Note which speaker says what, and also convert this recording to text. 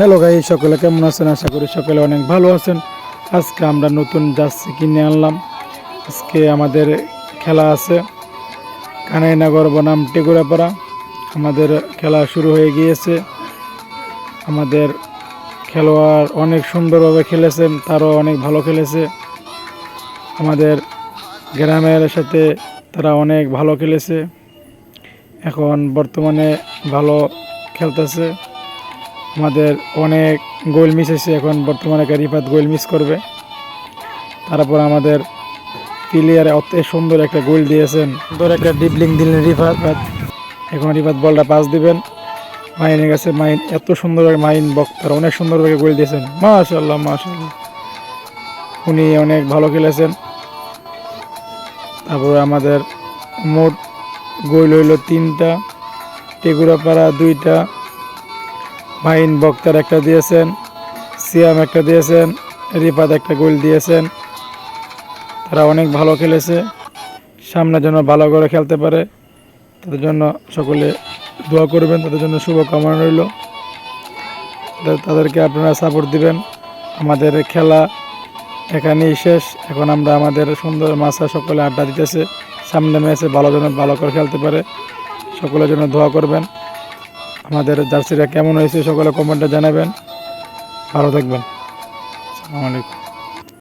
Speaker 1: Hello guy, সকলে কেমন আছেন? আশা করি সকলে অনেক ভালো আছেন। আজকে আমরা নতুন জার্সি কিনে আনলাম। আজকে আমাদের খেলা আছে কানাইনগর বনাম টেগুরাপাড়া। আমাদের খেলা শুরু হয়ে গিয়েছে। আমাদের খেলোয়াড় অনেক সুন্দরভাবে খেলেছেন, তারাও অনেক ভালো খেলেছে। আমাদের গ্রামের সাথে তারা অনেক ভালো খেলেছে, এখন বর্তমানে ভালো খেলতেছে। আমাদের অনেক গোল মিস হয়েছে, এখন বর্তমানে রিফাত গোল মিস করবে। তারপর আমাদের প্লেয়ার অত সুন্দর একটা গোল দিয়েছেন, সুন্দর একটা ডিবলিং দিলেন রিফাত। এখন রিফাত বলটা পাস দিবেন মাইনের কাছে। মাইন এত সুন্দর মাইন বক্তার অনেক সুন্দরভাবে গোল দিয়েছেন। মাশাআল্লাহ মাশাআল্লাহ, উনি অনেক ভালো খেলেছেন। তারপরে আমাদের মোট গোল হইল 3টা, টেগুরাপাড়া 2টা, মাইন বক্তার একটা দিয়েছেন, সিয়াম একটা দিয়েছেন, রিফাত একটা গোল দিয়েছেন। তারা অনেক ভালো খেলেছে, সামনের জন্য ভালো করে খেলতে পারে। তাদের জন্য সকলে দোয়া করবেন, তাদের জন্য শুভকামনা রইল। তাদেরকে আপনারা সাপোর্ট দিবেন। আমাদের খেলা এখানেই শেষ। এখন আমরা আমাদের সুন্দর মাসা সকলে আড্ডা দিতেছে, সামনে ম্যাচে ভালো যেন ভালো করে খেলতে পারে। সকলের জন্য দোয়া করবেন। আমাদের জার্সিটা কেমন হয়েছে সকলে কমেন্টে জানাবেন। ভালো থাকবেন। আসসালামু আলাইকুম।